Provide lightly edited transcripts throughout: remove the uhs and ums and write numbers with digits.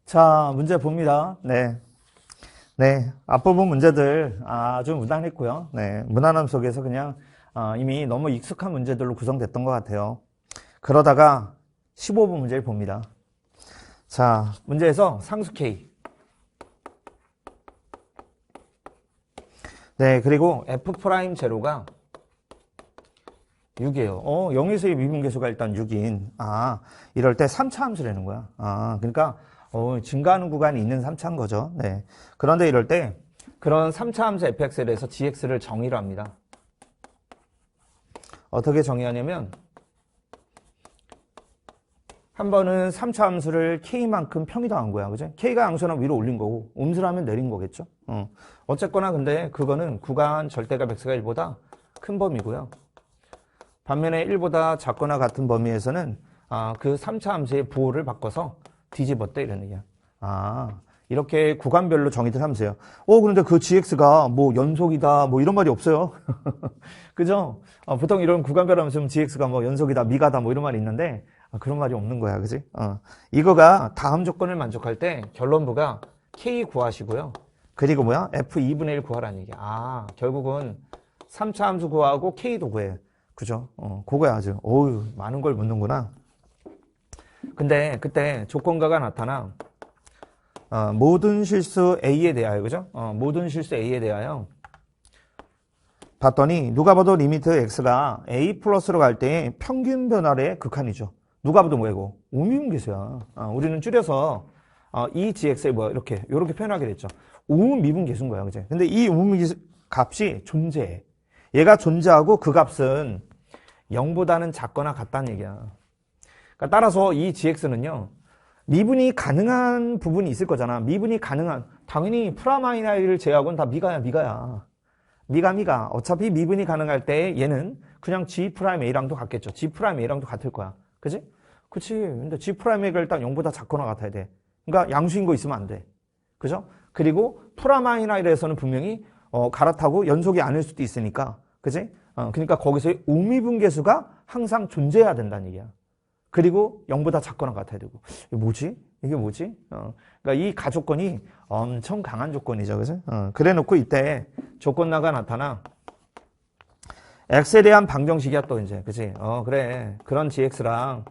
자, 문제 봅니다. 네. 네. 앞부분 문제들 아주 무난했고요. 네. 무난함 속에서 그냥 이미 너무 익숙한 문제들로 구성됐던 것 같아요. 그러다가 15번 문제를 봅니다. 자, 문제에서 상수 K. 네. 그리고 F'0가 6이에요. 0에서의 미분계수가 일단 6인. 이럴 때 3차 함수라는 거야. 그러니까 증가하는 구간이 있는 3차인 거죠. 네. 그런데 이럴 때 그런 3차 함수 fx에 대해서 gx를 정의를 합니다. 어떻게 정의하냐면 한 번은 3차 함수를 k만큼 평이동한 거야. 그죠? k가 양수는 위로 올린 거고 음수라면 내린 거겠죠. 어쨌거나 근데 그거는 구간 절대값 x가 1보다 큰 범위고요. 반면에 1보다 작거나 같은 범위에서는 그 3차 함수의 부호를 바꿔서 뒤집었대 이런 얘기야. 이렇게 구간별로 정의된 함수예요. 그런데 그 gx가 뭐 연속이다 뭐 이런 말이 없어요. 그죠? 보통 이런 구간별 함수는 gx가 뭐 연속이다 미가다 뭐 이런 말이 있는데 그런 말이 없는 거야. 그지? 이거가 다음 조건을 만족할 때 결론부가 k 구하시고요. 그리고 뭐야? f2분의 1 구하라는 얘기야. 결국은 3차 함수 구하고 k도 구해. 그죠? 그거야 아주. 많은 걸 묻는구나. 근데 그때 조건가가 나타나 모든 실수 A에 대하여, 그죠? 모든 실수 A에 대하여 봤더니 누가 봐도 리미트 X가 A 플러스로 갈 때 평균 변화의 극한이죠. 누가 봐도 뭐이고? 우미분계수야. 우리는 줄여서 이 GX에 이렇게 표현하게 됐죠. 우미분계수인 거야, 그죠? 근데 이 우미분계수 값이 존재해. 얘가 존재하고 그 값은 0보다는 작거나 같다는 얘기야. 그러니까 따라서 이 gx는요. 미분이 가능한 부분이 있을 거잖아. 미분이 가능한. 당연히 프라마이나 1을 제외하고는 다 미가야. 미가. 어차피 미분이 가능할 때 얘는 그냥 G'A랑도 같겠죠. G'A랑도 같을 거야. 그치? 그치. 근데 G'A가 일단 0보다 작거나 같아야 돼. 그러니까 양수인 거 있으면 안 돼. 그죠? 그리고 프라마이나 1에서는 분명히 갈아타고 연속이 아닐 수도 있으니까. 그치? 그러니까 거기서의 우미분계수가 항상 존재해야 된다는 얘기야. 그리고 0보다 작거나 같아야 되고. 이게 뭐지? 그러니까 이 가조건이 엄청 강한 조건이죠. 그죠? 그래 놓고 이때 조건나가 나타나. x에 대한 방정식이야 또 이제. 그치? 그래. 그런 gx랑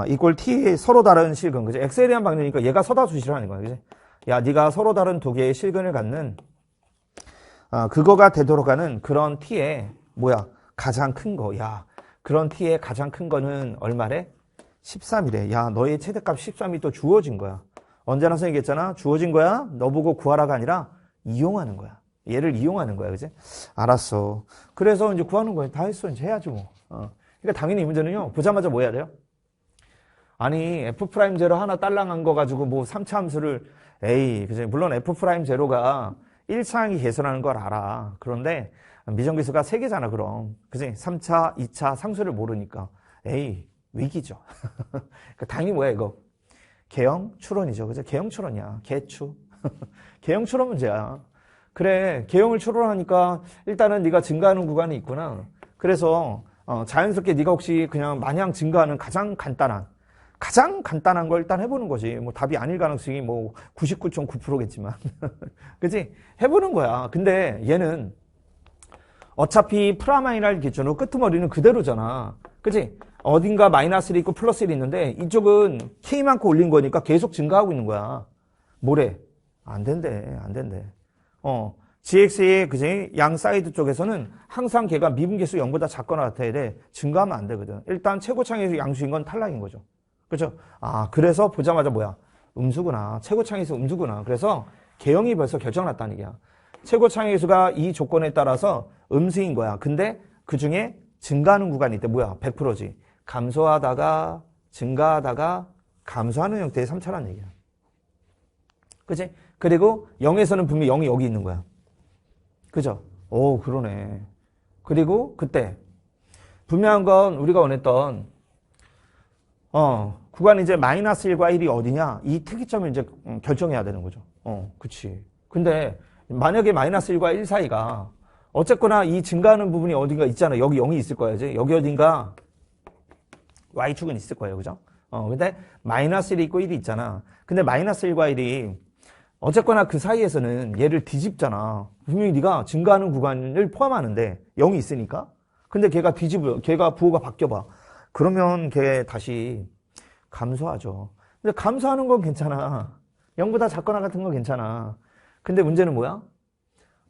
이꼴 t 서로 다른 실근. 그치? x에 대한 방정이니까 얘가 서다 수시라는 거야. 그치? 야, 네가 서로 다른 두 개의 실근을 갖는 그거가 되도록 하는 그런 t의 가장 큰 거. 야, 그런 t의 가장 큰 거는 얼마래? 13이래. 야, 너의 최대값 13이 또 주어진 거야. 언제나 선생님 얘기했잖아. 주어진 거야. 너 보고 구하라가 아니라 이용하는 거야. 얘를 이용하는 거야. 그지? 알았어. 그래서 이제 구하는 거야. 다 했어. 이제 해야지 뭐. 그러니까 당연히 이 문제는요. 보자마자 뭐 해야 돼요? 아니, F'0 하나 딸랑한 거 가지고 뭐 3차 함수를 그지? 물론 F'0가 1차항이 계산하는 걸 알아. 그런데 미정계수가 3개잖아, 그럼. 그지? 3차, 2차 상수를 모르니까. 위기죠. 그러니까 당연히 뭐야, 이거? 개형 추론이죠. 그죠? 개형 추론이야. 개추. 개형 추론 문제야. 그래, 개형을 추론하니까 일단은 네가 증가하는 구간이 있구나. 그래서 자연스럽게 네가 혹시 그냥 마냥 증가하는 가장 간단한 걸 일단 해보는 거지. 뭐 답이 아닐 가능성이 뭐 99.9%겠지만. 그지? 해보는 거야. 근데 얘는 어차피 프라마이널 기준으로 끄트머리는 그대로잖아. 그치? 어딘가 마이너스 1이 있고 플러스 1이 있는데 이쪽은 K만큼 올린 거니까 계속 증가하고 있는 거야. 뭐래? 안 된대. GX의 그지? 양 사이드 쪽에서는 항상 걔가 미분계수 0보다 작거나 같아야 돼. 증가하면 안 되거든. 일단 최고창에서 양수인 건 탈락인 거죠. 그죠? 그래서 보자마자 음수구나. 최고창에서 음수구나. 그래서 개형이 벌써 결정났다는 얘기야. 최고창의수가 이 조건에 따라서 음수인 거야. 근데 그 중에 증가하는 구간이 있대. 100%지. 감소하다가 증가하다가 감소하는 형태의 3차라는 얘기야. 그치? 그리고 0에서는 분명히 0이 여기 있는 거야. 그죠? 그러네. 그리고 그때 분명한 건 우리가 원했던 구간이 이제 마이너스 1과 1이 어디냐? 이 특이점을 이제 결정해야 되는 거죠. 그치. 근데 만약에 마이너스 1과 1 사이가 어쨌거나 이 증가하는 부분이 어딘가 있잖아. 여기 0이 있을 거야. 이제 여기 어딘가 Y축은 있을 거예요. 그죠? 근데 마이너스 1이 있고 1이 있잖아. 근데 마이너스 1과 1이 어쨌거나 그 사이에서는 얘를 뒤집잖아. 분명히 네가 증가하는 구간을 포함하는데 0이 있으니까. 근데 걔가 걔가 부호가 바뀌어봐. 그러면 걔 다시 감소하죠. 근데 감소하는 건 괜찮아. 0보다 작거나 같은 건 괜찮아. 근데 문제는 뭐야?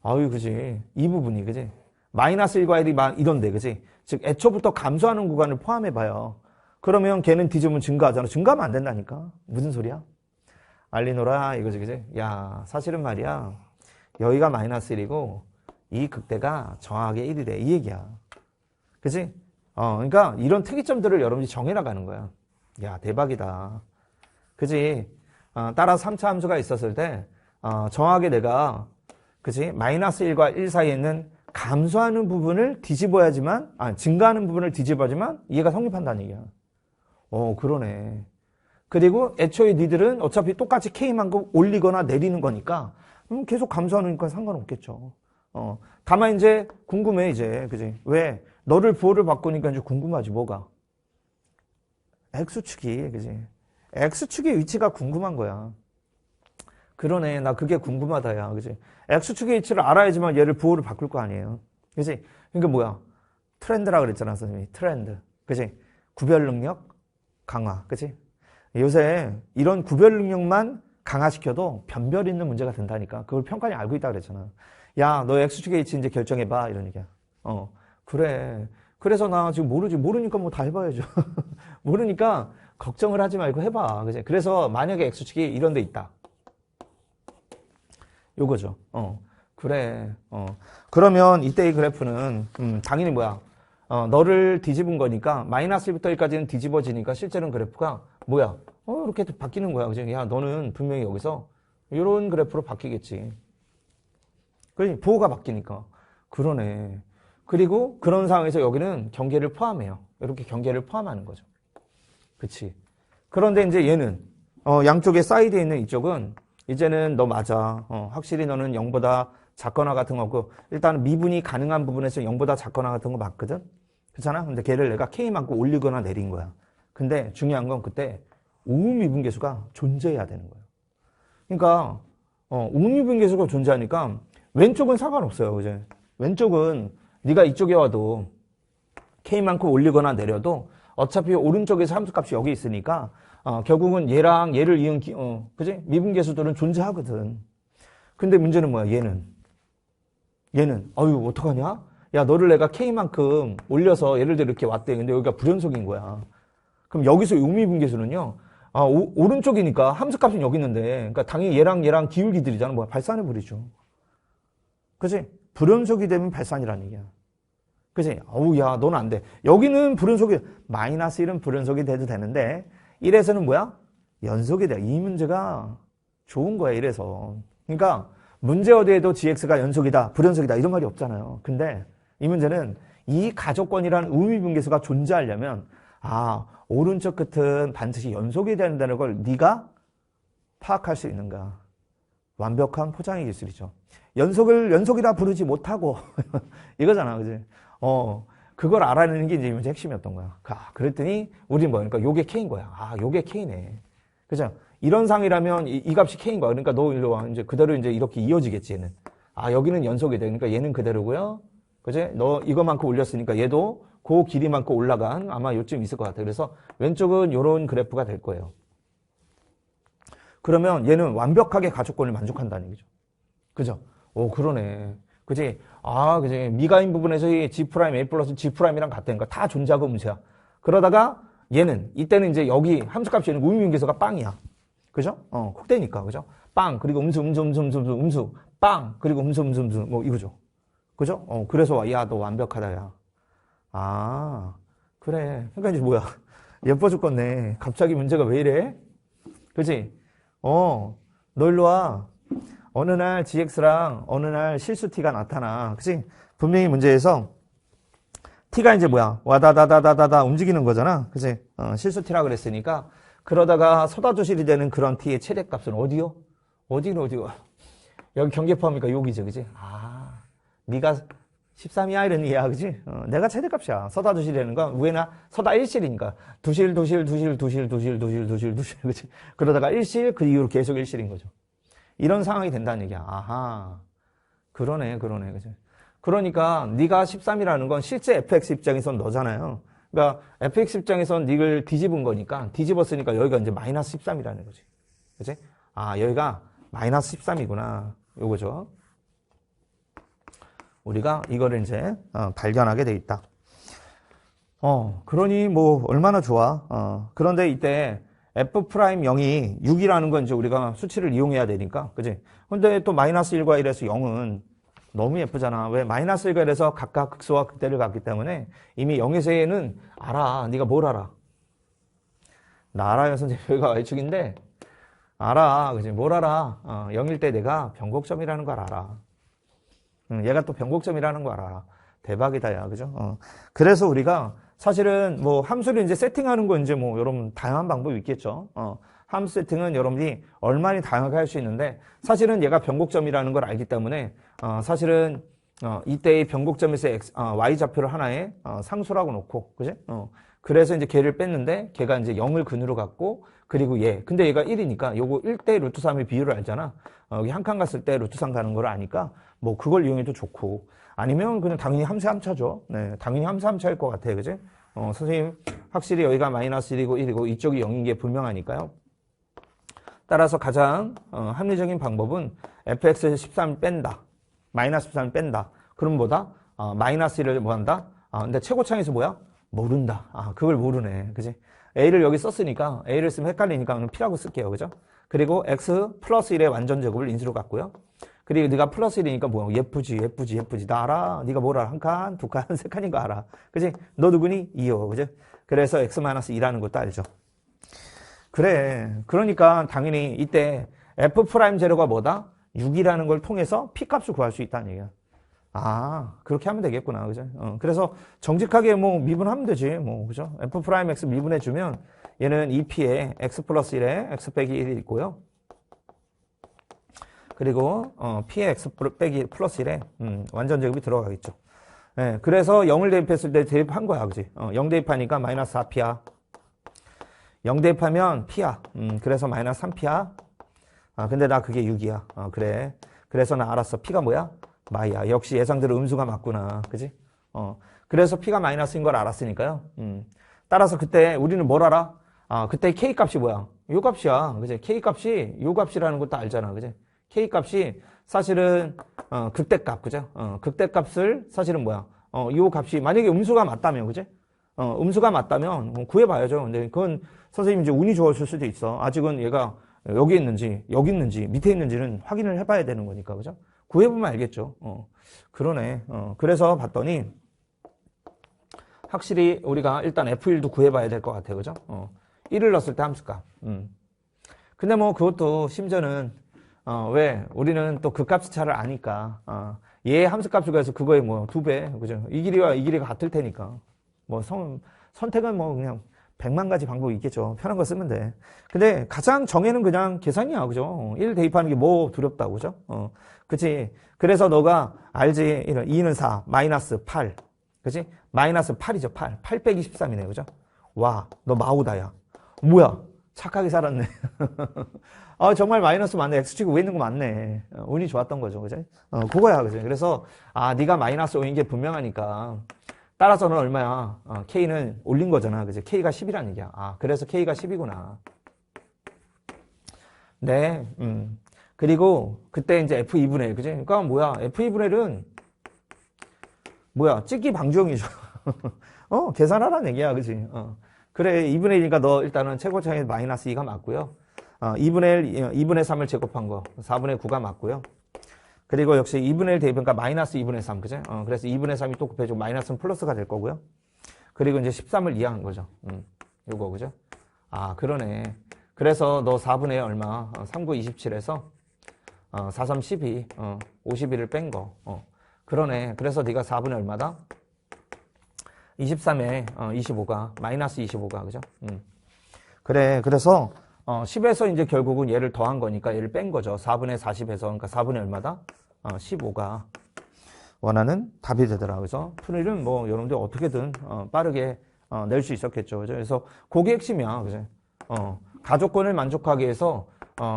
아유, 그지. 이 부분이, 그지? 마이너스 1과 1이 이런데, 그지? 즉, 애초부터 감소하는 구간을 포함해봐요. 그러면 걔는 뒤집으면 증가하잖아. 증가하면 안 된다니까. 무슨 소리야? 알리노라, 이거지, 그지? 야, 사실은 말이야. 여기가 마이너스 1이고, 이 극대가 정확하게 1이래. 이 얘기야. 그지? 그러니까 이런 특이점들을 여러분이 정해나가는 거야. 야, 대박이다. 그지? 따라서 3차 함수가 있었을 때, 정확하게 내가, 그지? 마이너스 1과 1 사이에 있는 감소하는 부분을 뒤집어야지만, 증가하는 부분을 뒤집어야지만 이해가 성립한다는 얘기야. 그러네. 그리고 애초에 니들은 어차피 똑같이 K만큼 올리거나 내리는 거니까, 계속 감소하니까 상관없겠죠. 다만 이제 궁금해, 이제. 그지? 왜? 너를 부호를 바꾸니까 이제 궁금하지, 뭐가? X축이, 그지? X축의 위치가 궁금한 거야. 그러네. 나 그게 궁금하다, 야. 그지? X축의 위치를 알아야지만 얘를 부호를 바꿀 거 아니에요. 그지? 그러니까 뭐야? 트렌드라 그랬잖아, 선생님이. 트렌드. 그지? 구별 능력 강화. 그지? 요새 이런 구별 능력만 강화시켜도 변별 있는 문제가 된다니까. 그걸 평가원이 알고 있다 그랬잖아. 야, 너 X축의 위치 이제 결정해봐. 이런 얘기야. 그래. 그래서 나 지금 모르지. 모르니까 뭐 다 해봐야죠. 모르니까 걱정을 하지 말고 해봐. 그지? 그래서 만약에 X축이 이런 데 있다. 요거죠. 그래. 그러면 이때의 그래프는, 당연히 뭐야. 너를 뒤집은 거니까, 마이너스 1부터 1까지는 뒤집어지니까 실제로는 그래프가 뭐야. 이렇게 바뀌는 거야. 그지? 야, 너는 분명히 여기서 이런 그래프로 바뀌겠지. 그러니 부호가 바뀌니까. 그러네. 그리고 그런 상황에서 여기는 경계를 포함해요. 이렇게 경계를 포함하는 거죠. 그치. 그런데 이제 얘는, 양쪽에 사이드에 있는 이쪽은, 이제는 너 맞아. 확실히 너는 0보다 작거나 같은 거 없고, 일단 미분이 가능한 부분에서 0보다 작거나 같은 거 맞거든? 그렇잖아? 근데 걔를 내가 K만큼 올리거나 내린 거야. 근데 중요한 건 그때 우미분계수가 존재해야 되는 거예요. 그러니까, 우미분계수가 존재하니까 왼쪽은 상관없어요. 그죠? 왼쪽은 네가 이쪽에 와도 K만큼 올리거나 내려도 어차피 오른쪽에서 함수값이 여기 있으니까 결국은 얘랑 얘를 이은 그지? 미분계수들은 존재하거든. 근데 문제는 뭐야? 얘는 아유 어떡하냐? 야, 너를 내가 K만큼 올려서 예를 들어 이렇게 왔대. 근데 여기가 불연속인 거야. 그럼 여기서 우미분계수는요. 오른쪽이니까 함수값은 여기 있는데, 그러니까 당연히 얘랑 기울기들이잖아. 뭐야? 발산해버리죠. 그지? 불연속이 되면 발산이라는 얘기야. 그지? 야, 너는 안 돼. 여기는 불연속이, 마이너스 1은 불연속이 돼도 되는데, 1에서는 뭐야? 연속이 돼. 이 문제가 좋은 거야, 1에서. 그러니까, 문제 어디에도 gx가 연속이다, 불연속이다, 이런 말이 없잖아요. 근데, 이 문제는 이 가족권이라는 의미분계수가 존재하려면, 오른쪽 끝은 반드시 연속이 된다는 걸 네가 파악할 수 있는가. 완벽한 포장의 기술이죠. 연속이라 부르지 못하고, 이거잖아, 그지? 그걸 알아내는 게 이제 이 문제 핵심이었던 거야. 그랬더니, 우린 뭐야? 그러니까 요게 K인 거야. 요게 K네. 그죠? 이런 상이라면 이 값이 K인 거야. 그러니까 너 일로 와. 이제 그대로 이제 이렇게 이어지겠지, 얘는. 여기는 연속이 돼. 그러니까 얘는 그대로고요. 그지? 너 이거만큼 올렸으니까 얘도 그 길이만큼 올라간 아마 요쯤 있을 것 같아. 그래서 왼쪽은 요런 그래프가 될 거예요. 그러면 얘는 완벽하게 가족권을 만족한다는 얘기죠. 그죠? 그러네. 그지? 그지? 미가인 부분에서 이 G' A 플러스 G'이랑 같다니까 다 존재하고 음수야. 그러다가 얘는, 이때는 이제 여기 함수값이 있는 우미분계수가 빵이야. 그죠? 콕대니까. 그죠? 빵, 그리고 음수, 빵, 그리고 음수, 뭐 이거죠. 그죠? 그래서, 야, 너 완벽하다, 야. 그래. 그러니까 이제 뭐야. 예뻐 죽겠네. 갑자기 문제가 왜 이래? 그지? 너 일로 와. 어느 날 gx랑 어느 날 실수 t가 나타나. 그치? 분명히 문제에서 t가 이제 뭐야? 와다다다다다다 움직이는 거잖아. 그치? 실수 t라 그랬으니까 그러다가 소다조실이 되는 그런 t의 최대값은 어디요? 어디요? 여기 경계 포함이니까 여기죠. 그치? 네가 13이야 이런 얘기야, 그지? 내가 최대값이야. 서다 두실이라는 건 위에나 서다 1실이니까 두실, 그지? 그러다가 1실, 그 이후로 계속 1실인 거죠. 이런 상황이 된다는 얘기야. 아하. 그러네, 그지? 그러니까 네가 13이라는 건 실제 fx 입장에선 너잖아요. 그러니까 fx 입장에선 닉을 뒤집은 거니까, 뒤집었으니까 여기가 이제 마이너스 13이라는 거지. 그지? 아, 여기가 마이너스 13이구나. 요거죠. 우리가 이거를 이제 발견하게 돼 있다. 그러니 뭐 얼마나 좋아. 그런데 이때 f'0이 6이라는 건 이제 우리가 수치를 이용해야 되니까, 그지? 근데 또 마이너스 1과 1에서 0은 너무 예쁘잖아. 왜? 마이너스 1과 1에서 각각 극소와 극대를 갔기 때문에 이미 0에서 1은 알아. 네가 뭘 알아? 나 알아요, 선생님. 여기가 Y축인데 알아. 그지? 뭘 알아? 0일 때 내가 변곡점이라는 걸 알아. 얘가 또 변곡점이라는 거 알아. 대박이다, 야. 그죠? 그래서 우리가 사실은 뭐 함수를 이제 세팅하는 거 이제 뭐 여러분 다양한 방법이 있겠죠. 함수 세팅은 여러분이 얼마나 다양하게 할 수 있는데 사실은 얘가 변곡점이라는 걸 알기 때문에 사실은 이때의 변곡점에서 y 좌표를 하나의 상수라고 놓고, 그지? 그래서 이제 걔를 뺐는데 걔가 이제 0을 근으로 갖고 그리고 얘. 근데 얘가 1이니까 요거 1대 루트 3의 비율을 알잖아. 여기 한 칸 갔을 때 루트 3 가는 걸 아니까 뭐 그걸 이용해도 좋고 아니면 그냥 당연히 함수 함차죠. 네, 당연히 함수 함차일 것 같아. 그지? 선생님 확실히 여기가 마이너스 1이고 1이고 이쪽이 0인 게 분명하니까요. 따라서 가장 합리적인 방법은 fx에서 13을 뺀다. 마이너스 13을 뺀다. 그럼 뭐다? 마이너스 1을 뭐 한다? 근데 최고창에서 뭐야? 모른다. 그걸 모르네. 그지? a를 여기 썼으니까 a를 쓰면 헷갈리니까 그냥 p라고 쓸게요. 그죠? 그리고 x 플러스 1의 완전 제곱을 인수로 갖고요. 그리고 네가 플러스 1이니까 뭐야? 예쁘지. 나 알아. 네가 뭘 알아? 한 칸, 두 칸, 세 칸인 거 알아. 그지? 너 누구니? 2요. 그죠? 그래서 x-2라는 것도 알죠. 그래. 그러니까 당연히 이때 f'0가 뭐다? 6이라는 걸 통해서 p 값을 구할 수 있다는 얘기야. 그렇게 하면 되겠구나. 그죠? 그래서 정직하게 뭐 미분하면 되지. 뭐, 그죠? f'(x) 미분해주면 얘는 2p에 x 플러스 1에 x 빼기 1이 있고요. 그리고, p에 x 빼기 플러스 1에, 완전 제곱이 들어가겠죠. 예, 그래서 0을 대입했을 때 대입한 거야. 그지? 0 대입하니까 마이너스 4p야. 0 대입하면 p야. 그래서 마이너스 3p야. 근데 나 그게 6이야. 그래. 그래서 나 알았어. p가 뭐야? 마이야. 역시 예상대로 음수가 맞구나. 그지? 그래서 p가 마이너스인 걸 알았으니까요. 따라서 그때 우리는 뭘 알아? 그때 k 값이 뭐야? 요 값이야. 그지? k 값이 요 값이라는 것도 알잖아. 그지? k 값이 사실은 극대값. 그죠? 극대값을 사실은 뭐야? 요 값이 만약에 음수가 맞다면, 그지? 음수가 맞다면 구해봐야죠. 근데 그건 선생님 이제 운이 좋았을 수도 있어. 아직은 얘가 여기 있는지, 여기 있는지, 밑에 있는지는 확인을 해봐야 되는 거니까, 그죠? 구해보면 알겠죠. 그러네. 그래서 봤더니 확실히 우리가 일단 F1도 구해봐야 될 것 같아요. 그죠? 1을 넣었을 때 함수값. 근데 뭐 그것도 심지어는 왜 우리는 또 그 값의 차를 아니까 얘 함수값을 구해서 그거에 뭐 2배, 그죠? 이 길이와 이 길이가 같을 테니까 뭐 선택은 뭐 그냥 100만 가지 방법이 있겠죠. 편한 거 쓰면 돼. 근데 가장 정의는 그냥 계산이야. 그죠? 1 대입하는 게 뭐 두렵다고. 그죠? 그치? 그래서 너가 알지? 2는 4, 마이너스 8. 그치? 마이너스 8이죠. 8. 8 빼기 13이네. 그죠? 와, 너 마우다야. 뭐야? 착하게 살았네. 정말 마이너스 맞네. X축이 위에 있는 거 맞네. 운이 좋았던 거죠. 그죠? 그거야. 그죠? 그래서, 네가 마이너스 5인 게 분명하니까. 따라서는 얼마야? K는 올린 거잖아. 그죠? K가 10이란 얘기야. 그래서 K가 10이구나. 네. 그리고 그때 이제 F2분의 1. 그지? 그러니까 뭐야? F2분의 1은 뭐야? 찍기 방정이죠. 계산하라는 얘기야. 그지? 그래. 2분의 1이니까 너 일단은 최고차에 마이너스 2가 맞고요. 2분의 1, 2분의 3을 제곱한 거. 4분의 9가 맞고요. 그리고 역시 2분의 1 대입하니까 마이너스 2분의 3, 그죠? 그래서 2분의 3이 또 곱해지고 마이너스는 플러스가 될 거고요. 그리고 이제 13을 이해한 거죠. 요거, 그죠? 그러네. 그래서 너 4분의 얼마? 3, 9, 27에서 4, 3, 12, 51을 뺀 거. 그러네. 그래서 네가 4분의 얼마다? 23에 25가, 마이너스 25가, 그죠? 그래. 그래서 10에서 이제 결국은 얘를 더한 거니까 얘를 뺀 거죠. 4분의 40에서, 그러니까 4분의 얼마다? 15가. 원하는 답이 되더라. 그래서 풀이는 뭐 여러분들 어떻게든 빠르게 낼 수 있었겠죠. 그죠? 그래서 그게 핵심이야. 그죠? 가족권을 만족하기 위해서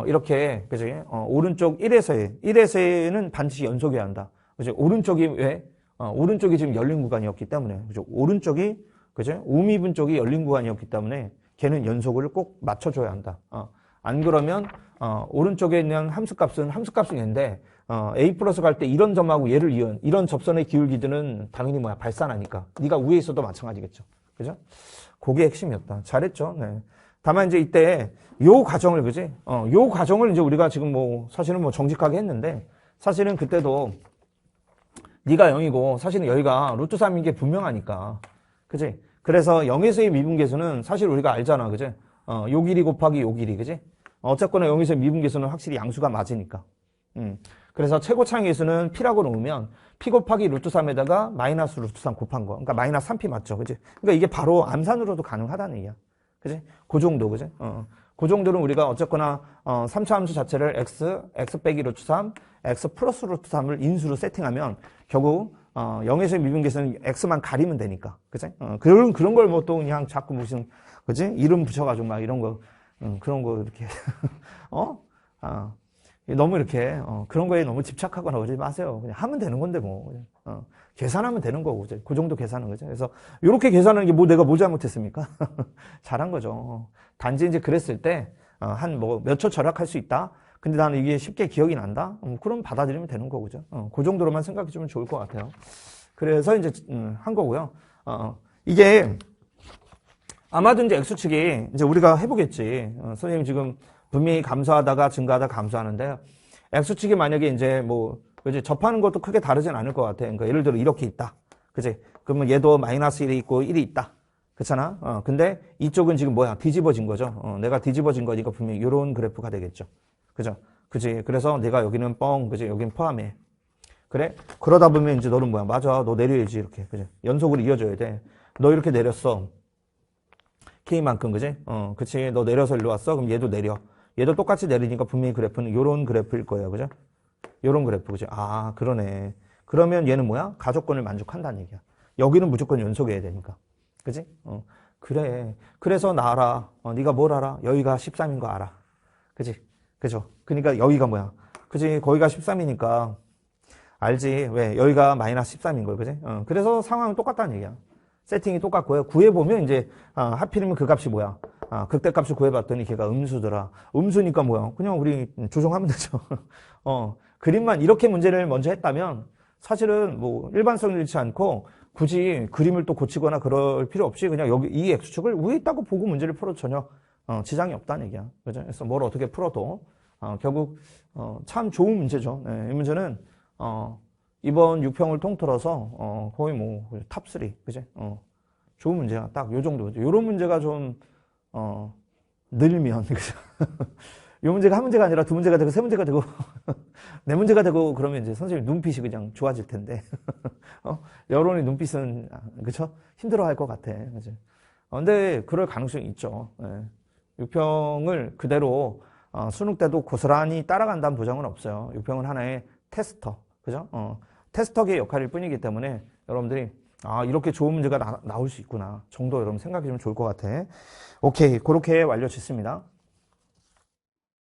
이렇게 그지? 오른쪽 1에서는 반드시 연속해야 한다. 그죠? 오른쪽이 왜? 오른쪽이 지금 열린 구간이었기 때문에 그죠? 오른쪽이 그죠? 우미분 쪽이 열린 구간이었기 때문에 걔는 연속을 꼭 맞춰줘야 한다. 안 그러면 오른쪽에 있는 함수값은 있는데 A 플러스 갈 때 이런 점하고 얘를 이은 이런 접선의 기울기들은 당연히 뭐야 발산하니까 네가 위에 있어도 마찬가지겠죠. 그죠? 그게 핵심이었다. 잘했죠. 네. 다만 이제 이때 요 과정을 그지? 요 과정을 이제 우리가 지금 뭐 사실은 뭐 정직하게 했는데 사실은 그때도 네가 0이고 사실은 여기가 루트 3인 게 분명하니까. 그지? 그래서 0에서의 미분계수는 사실 우리가 알잖아. 그지? 요 길이 곱하기 요 길이. 그지? 어쨌거나 0에서의 미분계수는 확실히 양수가 맞으니까. 그래서 최고차항계수는 P라고 놓으면 P 곱하기 루트 3에다가 마이너스 루트 3 곱한 거. 그러니까 마이너스 3P 맞죠. 그지? 그러니까 이게 바로 암산으로도 가능하다는 얘기야. 그지? 그 정도. 그지? 그 정도는 우리가 어쨌거나 3차 함수 자체를 x 빼기 루트 3, x 플러스 루트 3을 인수로 세팅하면 결국 0에서의 미분계수는 x만 가리면 되니까. 그지? 그런 걸 뭐 또 그냥 자꾸 무슨 그지? 이름 붙여가지고 막 이런 거 그런 거 이렇게 너무 이렇게 그런 거에 너무 집착하거나 그러지 마세요. 그냥 하면 되는 건데 뭐 계산하면 되는 거고 그죠? 그 정도 계산은 거죠. 그래서 이렇게 계산하는 게 뭐 내가 뭐 잘못했습니까? 잘한 거죠. 단지 이제 그랬을 때 한 뭐 몇 초 절약할 수 있다. 근데 나는 이게 쉽게 기억이 난다. 그럼 받아들이면 되는 거죠. 그 정도로만 생각해 주면 좋을 것 같아요. 그래서 이제 한 거고요. 이게 아마도 이제 X축이 이제 우리가 해보겠지. 선생님 지금 분명히 감소하다가 증가하다 감소하는데 X축이 만약에 이제 뭐 이제 접하는 것도 크게 다르진 않을 것 같아. 그러니까 예를 들어 이렇게 있다. 그지? 그러면 얘도 마이너스 1이 있고 1이 있다. 그렇잖아? 근데 이쪽은 지금 뭐야? 뒤집어진 거죠. 내가 뒤집어진 거니까 분명히 이런 그래프가 되겠죠. 그죠? 그지? 그래서 내가 여기는 뻥, 그지? 여기는 포함해. 그래? 그러다 보면 이제 너는 뭐야? 맞아. 너 내려야지. 이렇게. 그지? 연속으로 이어져야 돼. 너 이렇게 내렸어. K만큼, 그지? 그치. 너 내려서 일로 왔어? 그럼 얘도 내려. 얘도 똑같이 내리니까 분명히 그래프는 요런 그래프일 거예요. 그죠? 요런 그래프, 그죠? 아, 그러네. 그러면 얘는 뭐야? 가족권을 만족한다는 얘기야. 여기는 무조건 연속해야 되니까. 그지? 그래. 그래서 나 알아. 네가 뭘 알아? 여기가 13인 거 알아. 그지? 그죠? 그러니까 여기가 뭐야? 그지? 거기가 13이니까 알지? 왜? 여기가 마이너스 13인 걸, 그지? 그래서 상황은 똑같다는 얘기야. 세팅이 똑같고요. 구해보면 이제 하필이면 그 값이 뭐야? 극대값을 구해봤더니 걔가 음수더라. 음수니까 뭐야? 그냥 우리 조정하면 되죠. 그림만 이렇게 문제를 먼저 했다면 사실은 뭐 일반성을 잃지 않고 굳이 그림을 또 고치거나 그럴 필요 없이 그냥 여기 이 X축을 위에 있다고 보고 문제를 풀어도 전혀 지장이 없다는 얘기야. 그죠? 그래서 뭘 어떻게 풀어도 결국 참 좋은 문제죠. 네, 이 문제는 이번 6평을 통틀어서 거의 뭐 탑3, 그지? 좋은 문제야. 딱 요 정도. 요런 문제가 좀 늘면 그죠? 요 문제가 한 문제가 아니라 두 문제가 되고 세 문제가 되고 네 문제가 되고 그러면 이제 선생님 눈빛이 그냥 좋아질 텐데 여론의 눈빛은 그쵸? 힘들어할 것 같아. 그죠? 근데 그럴 가능성이 있죠. 네. 6평을 그대로 수능 때도 고스란히 따라간다는 보장은 없어요. 6평은 하나의 테스터, 그죠? 테스터의 역할일 뿐이기 때문에 여러분들이 이렇게 좋은 문제가 나올 수 있구나 정도 여러분 생각해 주면 좋을 것 같아. 오케이, 그렇게 완료 짓습니다.